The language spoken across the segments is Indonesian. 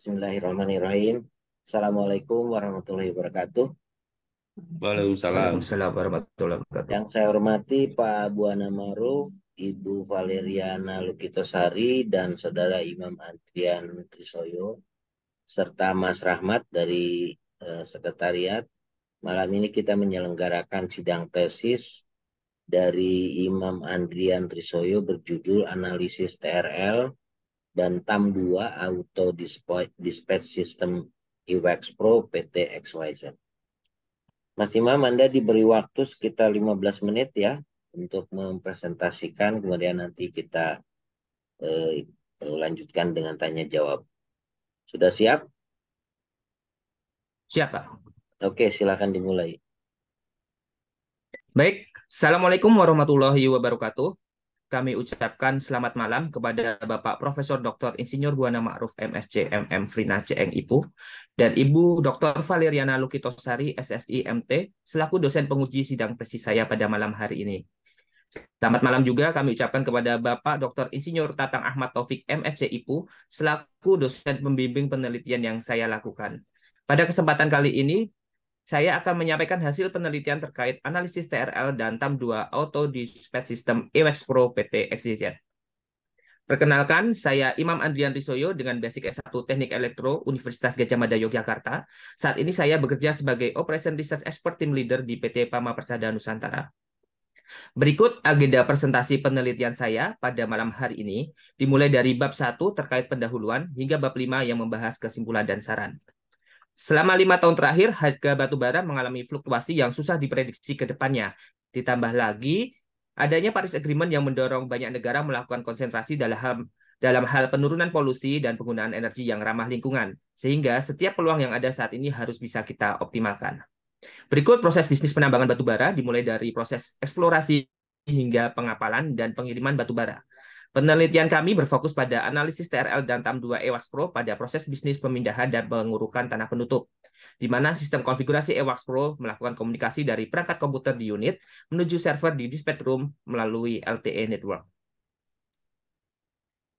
Bismillahirrahmanirrahim. Assalamualaikum warahmatullahi wabarakatuh. Waalaikumsalam. Waalaikumsalam warahmatullahi wabarakatuh. Yang saya hormati Pak Buana Maruf, Ibu Valeriana Lukitosari, dan Saudara Imam Adrian Trisoyo, serta Mas Rahmat dari Sekretariat. Malam ini kita menyelenggarakan sidang tesis dari Imam Adrian Trisoyo berjudul Analisis TRL dan TAM 2 Auto Dispatch System IWAX Pro PT XYZ. Mas Imam, Anda diberi waktu sekitar 15 menit ya untuk mempresentasikan, kemudian nanti kita lanjutkan dengan tanya jawab. Sudah siap? Siap, Pak. Oke, silakan dimulai. Baik, Assalamualaikum warahmatullahi wabarakatuh. Kami ucapkan selamat malam kepada Bapak Profesor Dr. Insinyur Buana Ma'ruf MSc MM Frina CM IPU dan Ibu Dr. Valeriana Lukitosari SSI MT selaku dosen penguji sidang tesis saya pada malam hari ini. Selamat malam juga kami ucapkan kepada Bapak Dr. Insinyur Tatang Ahmad Taufik MSc IPU selaku dosen pembimbing penelitian yang saya lakukan. Pada kesempatan kali ini, saya akan menyampaikan hasil penelitian terkait analisis TRL dan TAM 2 Auto Dispatch System IWAX Pro PT XYZ. Perkenalkan, saya Imam Andrian Risoyo dengan basic S1 Teknik Elektro Universitas Gadjah Mada Yogyakarta. Saat ini saya bekerja sebagai Operation Research Expert Team Leader di PT Pama Persada Nusantara. Berikut agenda presentasi penelitian saya pada malam hari ini, dimulai dari bab 1 terkait pendahuluan hingga bab 5 yang membahas kesimpulan dan saran. Selama 5 tahun terakhir, harga batu bara mengalami fluktuasi yang susah diprediksi ke depannya. Ditambah lagi, adanya Paris Agreement yang mendorong banyak negara melakukan konsentrasi dalam hal penurunan polusi dan penggunaan energi yang ramah lingkungan. Sehingga setiap peluang yang ada saat ini harus bisa kita optimalkan. Berikut proses bisnis penambangan batu bara dimulai dari proses eksplorasi hingga pengapalan dan pengiriman batu bara. Penelitian kami berfokus pada analisis TRL dan TAM 2 EWAX Pro pada proses bisnis pemindahan dan pengurukan tanah penutup, di mana sistem konfigurasi EWAX Pro melakukan komunikasi dari perangkat komputer di unit menuju server di dispatch room melalui LTE network.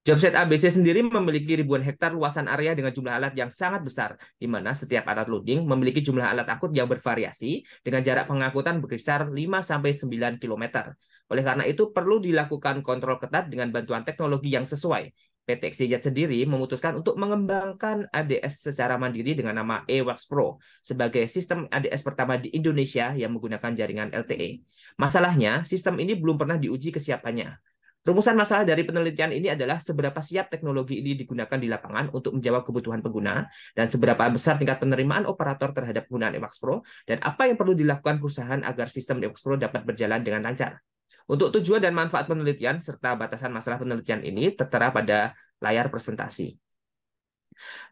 Jobset ABC sendiri memiliki ribuan hektar luasan area dengan jumlah alat yang sangat besar, di mana setiap alat loading memiliki jumlah alat angkut yang bervariasi dengan jarak pengangkutan berkisar 5-9 km. Oleh karena itu, perlu dilakukan kontrol ketat dengan bantuan teknologi yang sesuai. PT XYZ sendiri memutuskan untuk mengembangkan ADS secara mandiri dengan nama EWAX Pro sebagai sistem ADS pertama di Indonesia yang menggunakan jaringan LTE. Masalahnya, sistem ini belum pernah diuji kesiapannya. Rumusan masalah dari penelitian ini adalah seberapa siap teknologi ini digunakan di lapangan untuk menjawab kebutuhan pengguna, dan seberapa besar tingkat penerimaan operator terhadap penggunaan EWAX Pro, dan apa yang perlu dilakukan perusahaan agar sistem EWAX Pro dapat berjalan dengan lancar. Untuk tujuan dan manfaat penelitian, serta batasan masalah penelitian ini tertera pada layar presentasi.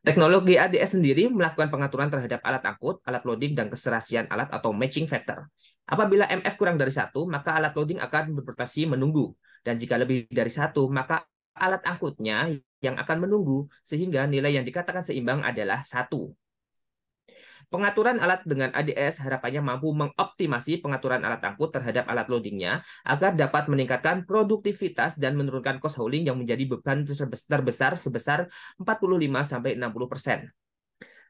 Teknologi ADS sendiri melakukan pengaturan terhadap alat angkut, alat loading, dan keserasian alat atau matching factor. Apabila MF kurang dari 1, maka alat loading akan berprestasi menunggu. Dan jika lebih dari 1, maka alat angkutnya yang akan menunggu, sehingga nilai yang dikatakan seimbang adalah 1. Pengaturan alat dengan ADS harapannya mampu mengoptimasi pengaturan alat angkut terhadap alat loadingnya agar dapat meningkatkan produktivitas dan menurunkan cost hauling yang menjadi beban terbesar sebesar 45-60%.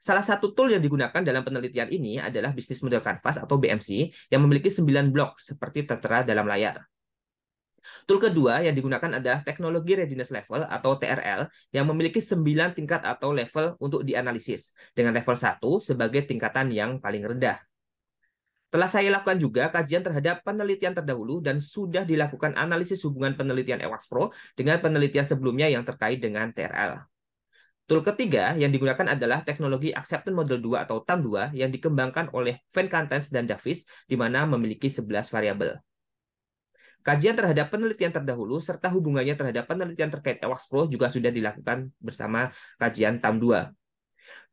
Salah satu tool yang digunakan dalam penelitian ini adalah Business Model Canvas atau BMC yang memiliki 9 blok seperti tertera dalam layar. Tool kedua yang digunakan adalah Teknologi Readiness Level atau TRL yang memiliki 9 tingkat atau level untuk dianalisis, dengan level 1 sebagai tingkatan yang paling rendah. Telah saya lakukan juga kajian terhadap penelitian terdahulu dan sudah dilakukan analisis hubungan penelitian EWAX Pro dengan penelitian sebelumnya yang terkait dengan TRL. Tool ketiga yang digunakan adalah teknologi Acceptance Model 2 atau TAM 2 yang dikembangkan oleh Van Kantens dan Davis, di mana memiliki 11 variabel. Kajian terhadap penelitian terdahulu serta hubungannya terhadap penelitian terkait EWAX Pro juga sudah dilakukan bersama kajian TAM 2.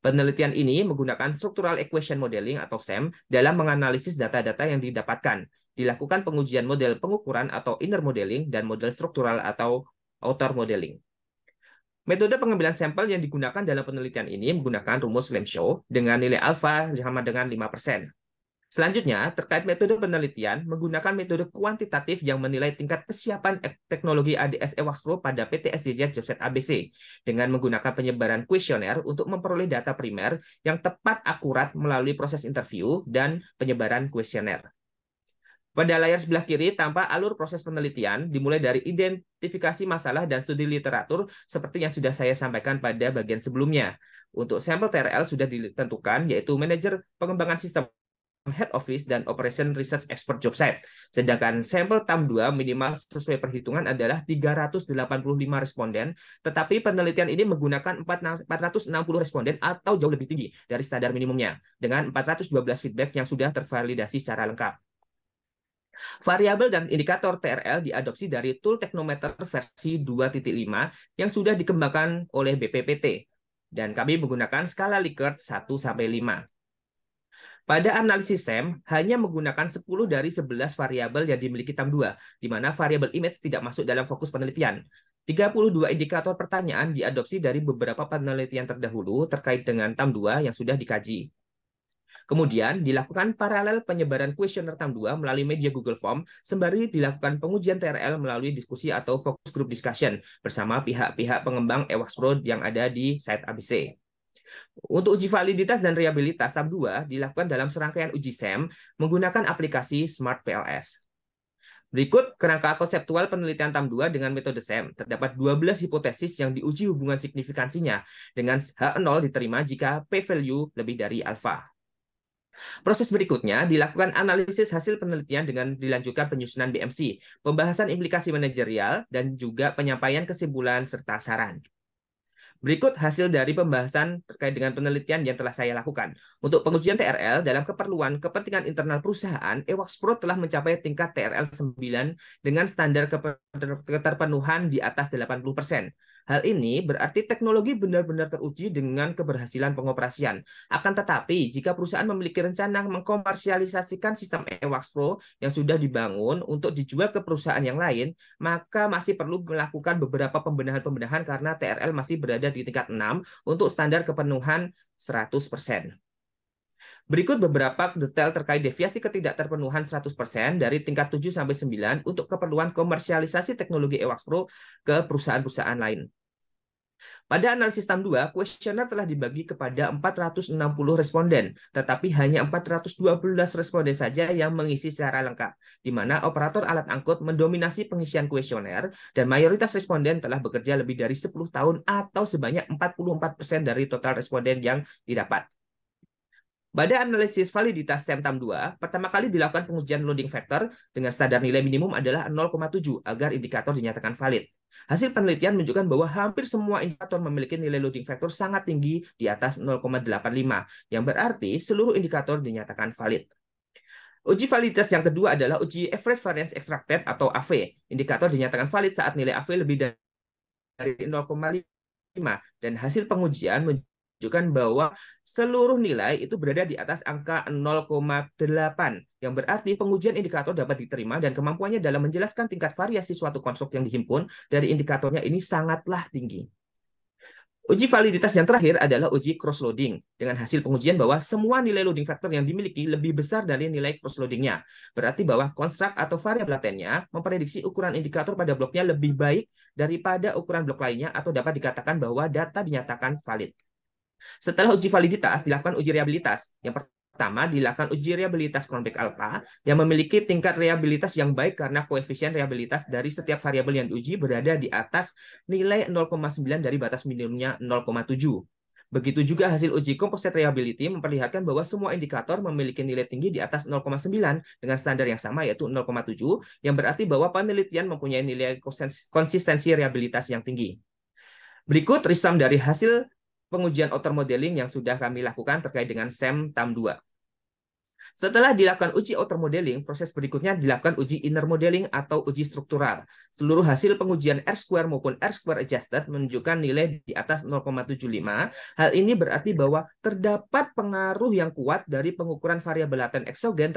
Penelitian ini menggunakan Structural Equation Modeling atau SEM dalam menganalisis data-data yang didapatkan. Dilakukan pengujian model pengukuran atau inner modeling dan model struktural atau outer modeling. Metode pengambilan sampel yang digunakan dalam penelitian ini menggunakan rumus Lemshow dengan nilai alfa sama dengan 5%. Selanjutnya, terkait metode penelitian, menggunakan metode kuantitatif yang menilai tingkat kesiapan teknologi ADS EWAX Pro pada PT SDZ Jobset ABC dengan menggunakan penyebaran kuesioner untuk memperoleh data primer yang tepat akurat melalui proses interview dan penyebaran kuesioner. Pada layar sebelah kiri tampak alur proses penelitian dimulai dari identifikasi masalah dan studi literatur seperti yang sudah saya sampaikan pada bagian sebelumnya. Untuk sampel TRL sudah ditentukan yaitu manajer pengembangan sistem Head Office dan Operation Research Expert Job Site. Sedangkan sampel TAM2 minimal sesuai perhitungan adalah 385 responden, tetapi penelitian ini menggunakan 460 responden atau jauh lebih tinggi dari standar minimumnya, dengan 412 feedback yang sudah tervalidasi secara lengkap. Variabel dan indikator TRL diadopsi dari tool Technometer versi 2.5 yang sudah dikembangkan oleh BPPT, dan kami menggunakan skala Likert 1-5. Pada analisis SEM, hanya menggunakan 10 dari 11 variabel yang dimiliki TAM2, di mana variabel image tidak masuk dalam fokus penelitian. 32 indikator pertanyaan diadopsi dari beberapa penelitian terdahulu terkait dengan TAM2 yang sudah dikaji. Kemudian, dilakukan paralel penyebaran kuesioner TAM2 melalui media Google Form, sembari dilakukan pengujian TRL melalui diskusi atau focus group discussion bersama pihak-pihak pengembang EWAX Pro yang ada di site ABC. Untuk uji validitas dan reliabilitas TAM2 dilakukan dalam serangkaian uji SEM menggunakan aplikasi Smart PLS. Berikut kerangka konseptual penelitian TAM2 dengan metode SEM. Terdapat 12 hipotesis yang diuji hubungan signifikansinya dengan H0 diterima jika p-value lebih dari alfa. Proses berikutnya dilakukan analisis hasil penelitian dengan dilanjutkan penyusunan BMC, pembahasan implikasi manajerial, dan juga penyampaian kesimpulan serta saran. Berikut hasil dari pembahasan terkait dengan penelitian yang telah saya lakukan. Untuk pengujian TRL dalam keperluan kepentingan internal perusahaan, EWAX Pro telah mencapai tingkat TRL 9 dengan standar keterpenuhan di atas 80%. Hal ini berarti teknologi benar-benar teruji dengan keberhasilan pengoperasian. Akan tetapi, jika perusahaan memiliki rencana mengkomersialisasikan sistem EWAX Pro yang sudah dibangun untuk dijual ke perusahaan yang lain, maka masih perlu melakukan beberapa pembenahan-pembenahan karena TRL masih berada di tingkat 6 untuk standar kepenuhan 100%. Berikut beberapa detail terkait deviasi ketidakterpenuhan 100% dari tingkat 7-9 untuk keperluan komersialisasi teknologi EWAX Pro ke perusahaan-perusahaan lain. Pada analisis TAM2, kuesioner telah dibagi kepada 460 responden, tetapi hanya 412 responden saja yang mengisi secara lengkap, di mana operator alat angkut mendominasi pengisian kuesioner dan mayoritas responden telah bekerja lebih dari 10 tahun atau sebanyak 44% dari total responden yang didapat. Pada analisis validitas SEM TAM2, pertama kali dilakukan pengujian loading factor dengan standar nilai minimum adalah 0,7 agar indikator dinyatakan valid. Hasil penelitian menunjukkan bahwa hampir semua indikator memiliki nilai loading factor sangat tinggi di atas 0,85, yang berarti seluruh indikator dinyatakan valid. Uji validitas yang kedua adalah uji average variance extracted atau AV. Indikator dinyatakan valid saat nilai AV lebih dari 0,5 dan hasil pengujian menunjukkan bahwa seluruh nilai itu berada di atas angka 0,8, yang berarti pengujian indikator dapat diterima dan kemampuannya dalam menjelaskan tingkat variasi suatu konstruk yang dihimpun dari indikatornya ini sangatlah tinggi. Uji validitas yang terakhir adalah uji cross-loading, dengan hasil pengujian bahwa semua nilai loading factor yang dimiliki lebih besar dari nilai cross-loadingnya. Berarti bahwa konstruk atau variabel latennya memprediksi ukuran indikator pada bloknya lebih baik daripada ukuran blok lainnya atau dapat dikatakan bahwa data dinyatakan valid. Setelah uji validitas, dilakukan uji reliabilitas. Yang pertama, dilakukan uji reliabilitas Cronbach alpha yang memiliki tingkat reliabilitas yang baik karena koefisien reliabilitas dari setiap variabel yang diuji berada di atas nilai 0,9 dari batas minimumnya 0,7. Begitu juga hasil uji composite reliability memperlihatkan bahwa semua indikator memiliki nilai tinggi di atas 0,9 dengan standar yang sama yaitu 0,7, yang berarti bahwa penelitian mempunyai nilai konsistensi reliabilitas yang tinggi. Berikut resum dari hasil pengujian outer modeling yang sudah kami lakukan terkait dengan SEM TAM2. Setelah dilakukan uji outer modeling, proses berikutnya dilakukan uji inner modeling atau uji struktural. Seluruh hasil pengujian R-square maupun R-square adjusted menunjukkan nilai di atas 0,75. Hal ini berarti bahwa terdapat pengaruh yang kuat dari pengukuran variabel laten eksogen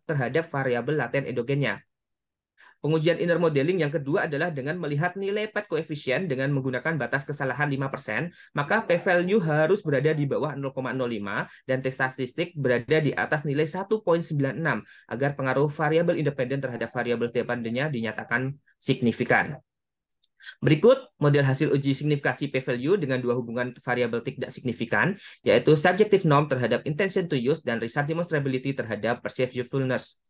terhadap variabel laten endogennya. Pengujian inner modeling yang kedua adalah dengan melihat nilai PET koefisien dengan menggunakan batas kesalahan 5%, maka p-value harus berada di bawah 0,05 dan tes statistik berada di atas nilai 1,96 agar pengaruh variabel independen terhadap variabel dependennya dinyatakan signifikan. Berikut model hasil uji signifikasi p-value dengan dua hubungan variabel tidak signifikan, yaitu subjective norm terhadap intention to use dan result demonstrability terhadap perceived usefulness.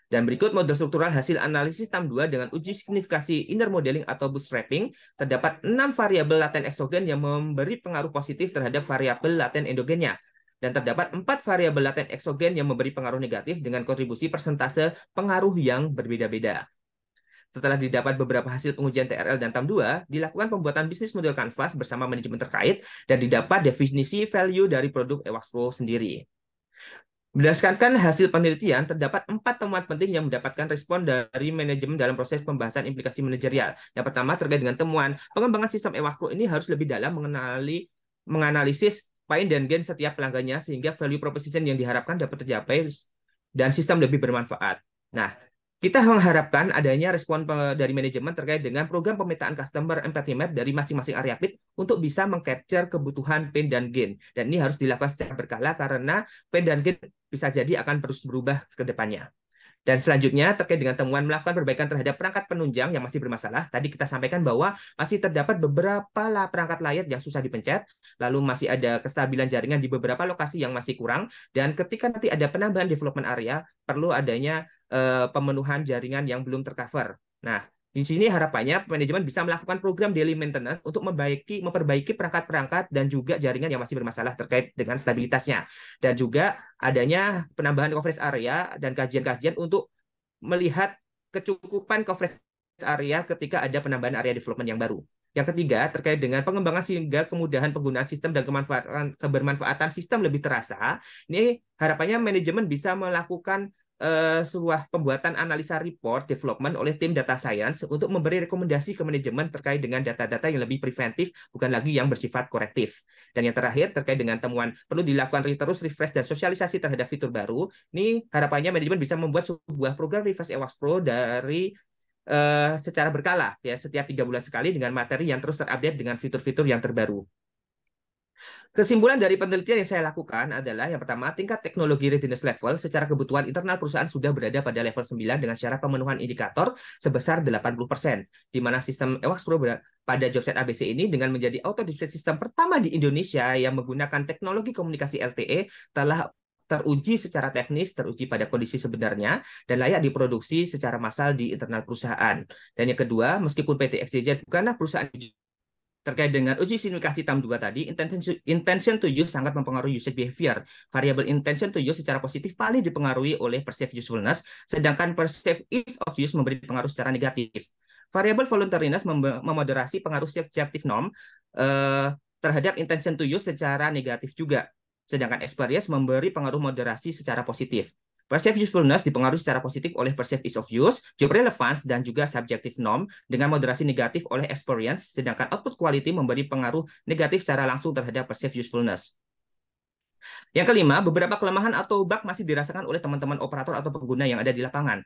Dan berikut model struktural hasil analisis TAM 2 dengan uji signifikasi inner modeling atau bootstrapping. Terdapat 6 variabel laten eksogen yang memberi pengaruh positif terhadap variabel laten endogennya. Dan terdapat 4 variabel laten eksogen yang memberi pengaruh negatif dengan kontribusi persentase pengaruh yang berbeda-beda. Setelah didapat beberapa hasil pengujian TRL dan TAM 2, dilakukan pembuatan bisnis model canvas bersama manajemen terkait dan didapat definisi value dari produk EWAX Pro sendiri. Berdasarkan hasil penelitian, terdapat 4 temuan penting yang mendapatkan respon dari manajemen dalam proses pembahasan implikasi manajerial. Yang pertama terkait dengan temuan pengembangan sistem EWAX Pro ini harus lebih dalam menganalisis pain dan gain setiap pelanggannya sehingga value proposition yang diharapkan dapat tercapai dan sistem lebih bermanfaat. Nah, kita mengharapkan adanya respon dari manajemen terkait dengan program pemetaan customer empathy map dari masing-masing area PIT untuk bisa mengcapture kebutuhan pain dan gain. Dan ini harus dilakukan secara berkala karena pain dan gain bisa jadi akan terus berubah ke depannya. Dan selanjutnya terkait dengan temuan melakukan perbaikan terhadap perangkat penunjang yang masih bermasalah. Tadi kita sampaikan bahwa masih terdapat beberapa perangkat layar yang susah dipencet, lalu masih ada kestabilan jaringan di beberapa lokasi yang masih kurang, dan ketika nanti ada penambahan development area, perlu adanya pemenuhan jaringan yang belum tercover. Nah, di sini harapannya manajemen bisa melakukan program daily maintenance untuk memperbaiki perangkat-perangkat dan juga jaringan yang masih bermasalah terkait dengan stabilitasnya. Dan juga adanya penambahan coverage area dan kajian-kajian untuk melihat kecukupan coverage area ketika ada penambahan area development yang baru. Yang ketiga, terkait dengan pengembangan sehingga kemudahan penggunaan sistem dan kebermanfaatan sistem lebih terasa. Ini harapannya manajemen bisa melakukan sebuah pembuatan analisa report development oleh tim data science untuk memberi rekomendasi ke manajemen terkait dengan data-data yang lebih preventif, bukan lagi yang bersifat korektif. Dan yang terakhir, terkait dengan temuan perlu dilakukan terus refresh dan sosialisasi terhadap fitur baru. Ini harapannya manajemen bisa membuat sebuah program refresh EWAX Pro dari secara berkala, ya setiap 3 bulan sekali dengan materi yang terus terupdate dengan fitur-fitur yang terbaru. Kesimpulan dari penelitian yang saya lakukan adalah yang pertama, tingkat teknologi readiness level secara kebutuhan internal perusahaan sudah berada pada level 9 dengan syarat pemenuhan indikator sebesar 80%, di mana sistem EWAX Pro pada Jobset ABC ini dengan menjadi auto display system pertama di Indonesia yang menggunakan teknologi komunikasi LTE telah teruji secara teknis, teruji pada kondisi sebenarnya, dan layak diproduksi secara massal di internal perusahaan. Dan yang kedua, meskipun PT XYZ bukanlah perusahaan terkait dengan uji signifikasi TAM 2 tadi, intention to use sangat mempengaruhi usage behavior. Variabel intention to use secara positif paling dipengaruhi oleh perceived usefulness, sedangkan perceived ease of use memberi pengaruh secara negatif. Variabel voluntariness memoderasi pengaruh subjective norm terhadap intention to use secara negatif juga, sedangkan experience memberi pengaruh moderasi secara positif. Perceived usefulness dipengaruhi secara positif oleh perceived ease of use, job relevance, dan juga subjective norm dengan moderasi negatif oleh experience, sedangkan output quality memberi pengaruh negatif secara langsung terhadap perceived usefulness. Yang kelima, beberapa kelemahan atau bug masih dirasakan oleh teman-teman operator atau pengguna yang ada di lapangan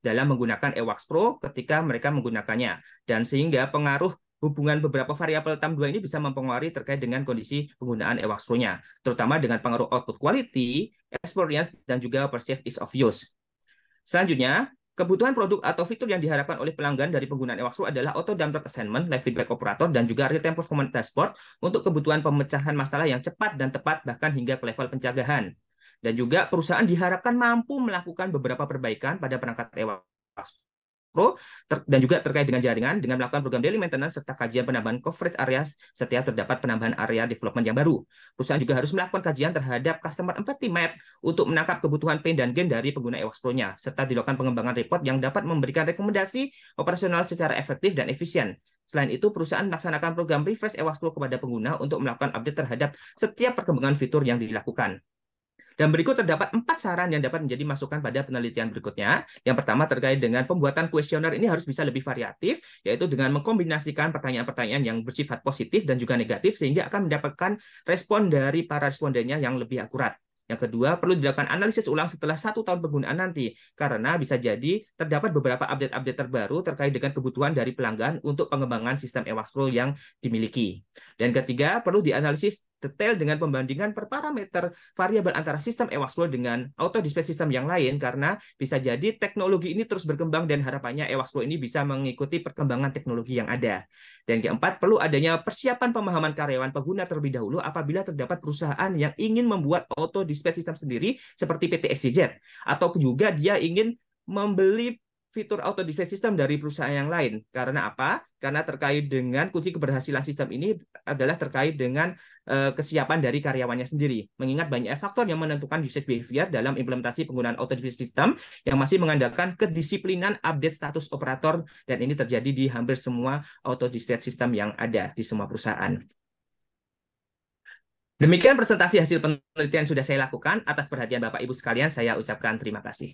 dalam menggunakan EWAX Pro ketika mereka menggunakannya, dan sehingga pengaruh hubungan beberapa variabel TAM 2 ini bisa mempengaruhi terkait dengan kondisi penggunaan EWAX Pro-nya, terutama dengan pengaruh output quality, experience, dan juga perceived ease of use. Selanjutnya, kebutuhan produk atau fitur yang diharapkan oleh pelanggan dari penggunaan EWAX Pro adalah auto download assignment, live feedback operator, dan juga real-time performance dashboard untuk kebutuhan pemecahan masalah yang cepat dan tepat bahkan hingga ke level pencegahan. Dan juga perusahaan diharapkan mampu melakukan beberapa perbaikan pada perangkat EWAX Pro dan juga terkait dengan jaringan dengan melakukan program daily maintenance serta kajian penambahan coverage area setiap terdapat penambahan area development yang baru. Perusahaan juga harus melakukan kajian terhadap customer empathy map untuk menangkap kebutuhan pain dan gain dari pengguna EWAX Pro-nya, serta dilakukan pengembangan report yang dapat memberikan rekomendasi operasional secara efektif dan efisien. Selain itu, perusahaan melaksanakan program refresh EWAX Pro kepada pengguna untuk melakukan update terhadap setiap perkembangan fitur yang dilakukan. Dan berikut terdapat 4 saran yang dapat menjadi masukan pada penelitian berikutnya. Yang pertama terkait dengan pembuatan kuesioner ini harus bisa lebih variatif, yaitu dengan mengkombinasikan pertanyaan-pertanyaan yang bersifat positif dan juga negatif, sehingga akan mendapatkan respon dari para respondennya yang lebih akurat. Yang kedua, perlu dilakukan analisis ulang setelah 1 tahun penggunaan nanti, karena bisa jadi terdapat beberapa update-update terbaru terkait dengan kebutuhan dari pelanggan untuk pengembangan sistem eWaxFlow yang dimiliki. Dan ketiga, perlu dianalisis detail dengan pembandingan per parameter variabel antara sistem eWaxFlow dengan auto display system yang lain, karena bisa jadi teknologi ini terus berkembang dan harapannya eWaxFlow ini bisa mengikuti perkembangan teknologi yang ada. Dan keempat, perlu adanya persiapan pemahaman karyawan pengguna terlebih dahulu apabila terdapat perusahaan yang ingin membuat auto display system sendiri seperti PT XYZ, atau juga dia ingin membeli fitur auto display system dari perusahaan yang lain. Karena apa? Karena terkait dengan kunci keberhasilan sistem ini adalah terkait dengan kesiapan dari karyawannya sendiri. Mengingat banyak faktor yang menentukan usage behavior dalam implementasi penggunaan auto display system yang masih mengandalkan kedisiplinan update status operator, dan ini terjadi di hampir semua auto display system yang ada di semua perusahaan. Demikian presentasi hasil penelitian yang sudah saya lakukan. Atas perhatian Bapak Ibu sekalian, saya ucapkan terima kasih.